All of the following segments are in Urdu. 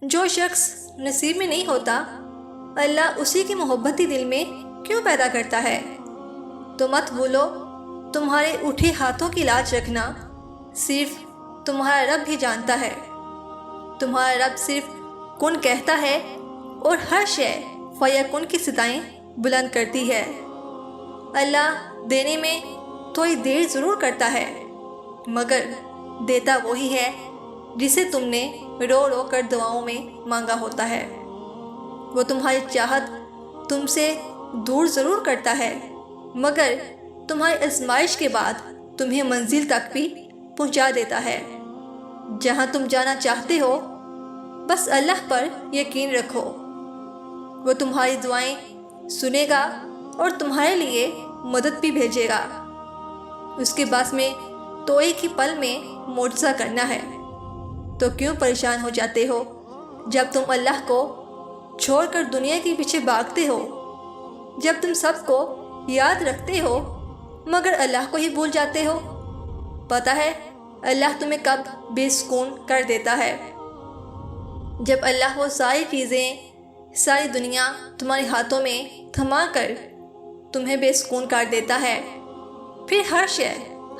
جو شخص نصیب میں نہیں ہوتا اللہ اسی کی محبت ہی دل میں کیوں پیدا کرتا ہے؟ تو مت بھولو، تمہارے اٹھے ہاتھوں کی لاج رکھنا صرف تمہارا رب ہی جانتا ہے۔ تمہارا رب صرف کن کہتا ہے اور ہر شے فیکن کی صدائیں بلند کرتی ہے۔ اللہ دینے میں تھوڑی دیر ضرور کرتا ہے، مگر دیتا وہی ہے جسے تم نے رو رو کر دعاؤں میں مانگا ہوتا ہے۔ وہ تمہاری چاہت تم سے دور ضرور کرتا ہے، مگر تمہاری آزمائش کے بعد تمہیں منزل تک بھی پہنچا دیتا ہے۔ جہاں تم جانا چاہتے ہو بس اللہ پر یقین رکھو، وہ تمہاری دعائیں سنے گا اور تمہارے لیے مدد بھی بھیجے گا۔ اس کے پاس میں تو ایک ہی پل میں معجزہ کرنا ہے۔ تو کیوں پریشان ہو جاتے ہو جب تم اللہ کو چھوڑ کر دنیا کے پیچھے بھاگتے ہو؟ جب تم سب کو یاد رکھتے ہو مگر اللہ کو ہی بھول جاتے ہو؟ پتہ ہے اللہ تمہیں کب بے سکون کر دیتا ہے؟ جب اللہ وہ ساری چیزیں، ساری دنیا تمہارے ہاتھوں میں تھما کر تمہیں بے سکون کر دیتا ہے۔ پھر ہر شے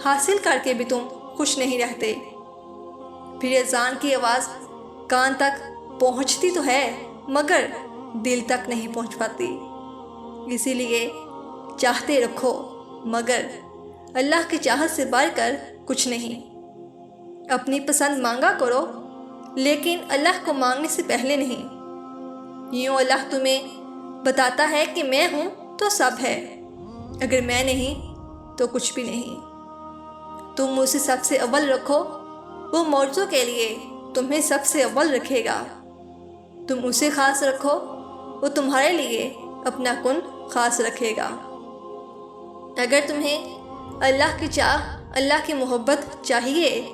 حاصل کر کے بھی تم خوش نہیں رہتے۔ پھر اذان کی آواز کان تک پہنچتی تو ہے مگر دل تک نہیں پہنچ پاتی۔ اسی لیے چاہتے رکھو مگر اللہ کی چاہت سے بڑھ کر کچھ نہیں۔ اپنی پسند مانگا کرو لیکن اللہ کو مانگنے سے پہلے نہیں۔ یوں اللہ تمہیں بتاتا ہے کہ میں ہوں تو سب ہے، اگر میں نہیں تو کچھ بھی نہیں۔ تم اسے سب سے اول رکھو، وہ معجزوں کے لیے تمہیں سب سے اول رکھے گا۔ تم اسے خاص رکھو، وہ تمہارے لیے اپنا کن خاص رکھے گا۔ اگر تمہیں اللہ کی چاہ، اللہ کی محبت چاہیے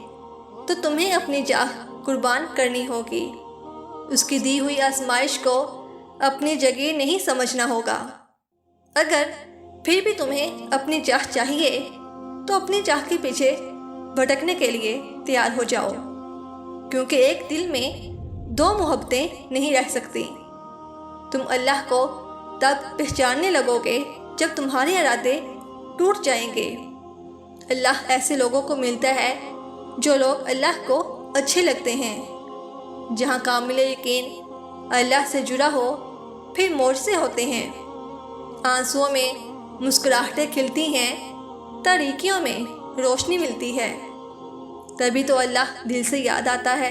تو تمہیں اپنی چاہ قربان کرنی ہوگی۔ اس کی دی ہوئی آزمائش کو اپنی جگہ نہیں سمجھنا ہوگا۔ اگر پھر بھی تمہیں اپنی چاہ چاہیے تو اپنی چاہ کے پیچھے بھٹکنے کے لیے تیار ہو جاؤ، کیونکہ ایک دل میں دو محبتیں نہیں رہ سکتی۔ تم اللہ کو تب پہچاننے لگو گے جب تمہارے ارادے ٹوٹ جائیں گے۔ اللہ ایسے لوگوں کو ملتا ہے جو لوگ اللہ کو اچھے لگتے ہیں۔ جہاں کامل یقین اللہ سے جڑا ہو پھر معجزے ہوتے ہیں، آنسوؤں میں مسکراہٹیں کھلتی ہیں، تاریکیوں میں روشنی ملتی ہے۔ تبھی تو اللہ دل سے یاد آتا ہے۔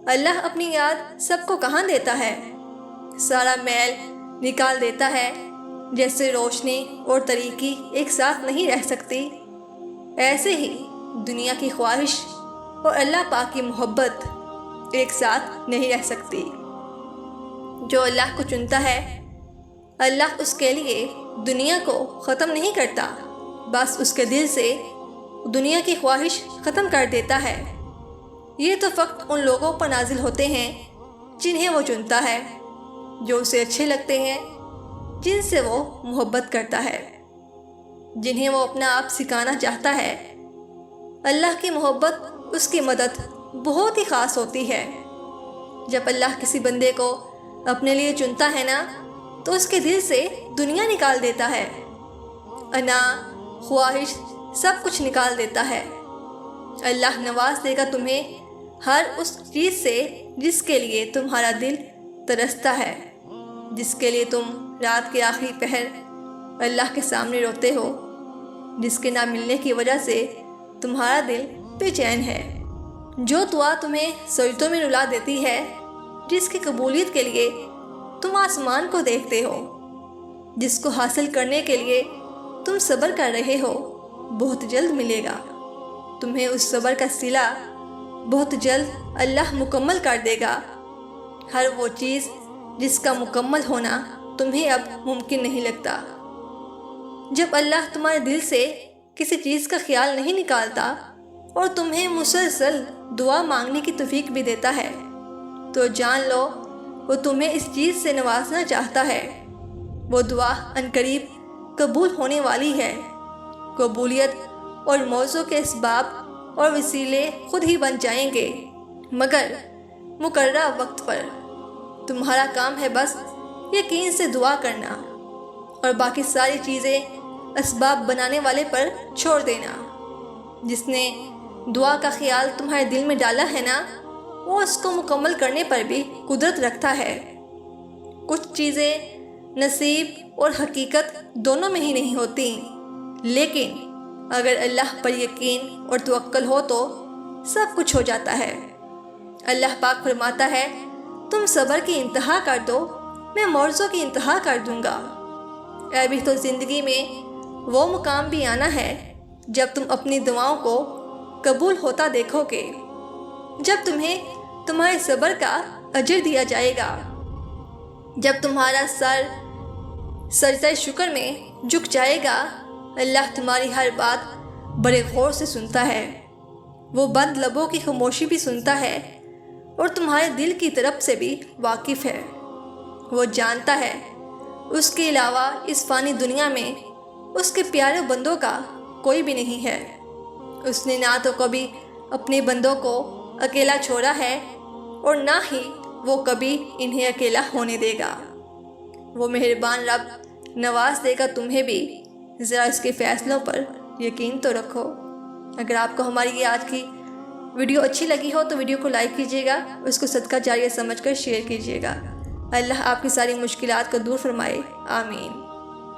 اللہ اپنی یاد سب کو کہاں دیتا ہے؟ سارا میل نکال دیتا ہے۔ جیسے روشنی اور تاریکی ایک ساتھ نہیں رہ سکتی، ایسے ہی دنیا کی خواہش اور اللہ پاک کی محبت ایک ساتھ نہیں رہ سکتی۔ جو اللہ کو چنتا ہے اللہ اس کے لیے دنیا کو ختم نہیں کرتا، بس اس کے دل سے دنیا کی خواہش ختم کر دیتا ہے۔ یہ تو فقط ان لوگوں پر نازل ہوتے ہیں جنہیں وہ چنتا ہے، جو اسے اچھے لگتے ہیں، جن سے وہ محبت کرتا ہے، جنہیں وہ اپنا آپ سکھانا چاہتا ہے۔ اللہ کی محبت، اس کی مدد بہت ہی خاص ہوتی ہے۔ جب اللہ کسی بندے کو اپنے لیے چنتا ہے نا تو اس کے دل سے دنیا نکال دیتا ہے، انا، خواہش، سب کچھ نکال دیتا ہے۔ اللہ نواز دے گا تمہیں ہر اس چیز سے جس کے لیے تمہارا دل ترستا ہے، جس کے لیے تم رات کے آخری پہر اللہ کے سامنے روتے ہو، جس کے نہ ملنے کی وجہ سے تمہارا دل بے چین ہے۔ جو دعا تمہیں سجدوں میں رلا دیتی ہے، جس کی قبولیت کے لیے تم آسمان کو دیکھتے ہو، جس کو حاصل کرنے کے لیے تم صبر کر رہے ہو، بہت جلد ملے گا۔ تمہیں اس صبر کا صلہ بہت جلد اللہ مکمل کر دے گا۔ ہر وہ چیز جس کا مکمل ہونا تمہیں اب ممکن نہیں لگتا۔ جب اللہ تمہارے دل سے کسی چیز کا خیال نہیں نکالتا اور تمہیں مسلسل دعا مانگنے کی توفیق بھی دیتا ہے تو جان لو وہ تمہیں اس چیز سے نوازنا چاہتا ہے۔ وہ دعا عنقریب قبول ہونے والی ہے۔ قبولیت اور موضوع کے اسباب اور وسیلے خود ہی بن جائیں گے، مگر مقررہ وقت پر۔ تمہارا کام ہے بس یقین سے دعا کرنا اور باقی ساری چیزیں اسباب بنانے والے پر چھوڑ دینا۔ جس نے دعا کا خیال تمہارے دل میں ڈالا ہے نا، وہ اس کو مکمل کرنے پر بھی قدرت رکھتا ہے۔ کچھ چیزیں نصیب اور حقیقت دونوں میں ہی نہیں ہوتی، لیکن اگر اللہ پر یقین اور توکل ہو تو سب کچھ ہو جاتا ہے۔ اللہ پاک فرماتا ہے، تم صبر کی انتہا کر دو، میں معجزوں کی انتہا کر دوں گا۔ ابھی تو زندگی میں وہ مقام بھی آنا ہے جب تم اپنی دعاؤں کو قبول ہوتا دیکھو گے، جب تمہیں تمہارے صبر کا اجر دیا جائے گا، جب تمہارا سر سجدہ شکر میں جھک جائے گا۔ اللہ تمہاری ہر بات بڑے غور سے سنتا ہے، وہ بند لبوں کی خاموشی بھی سنتا ہے اور تمہارے دل کی طرف سے بھی واقف ہے۔ وہ جانتا ہے اس کے علاوہ اس فانی دنیا میں اس کے پیارے بندوں کا کوئی بھی نہیں ہے۔ اس نے نہ تو کبھی اپنے بندوں کو اکیلا چھوڑا ہے اور نہ ہی وہ کبھی انہیں اکیلا ہونے دے گا۔ وہ مہربان رب نواز دے گا تمہیں بھی، ذرا اس کے فیصلوں پر یقین تو رکھو۔ اگر آپ کو ہماری یہ آج کی ویڈیو اچھی لگی ہو تو ویڈیو کو لائک کیجیے گا، اس کو صدقہ جاریہ سمجھ کر شیئر کیجیے گا۔ اللہ آپ کی ساری مشکلات کو دور فرمائے، آمین۔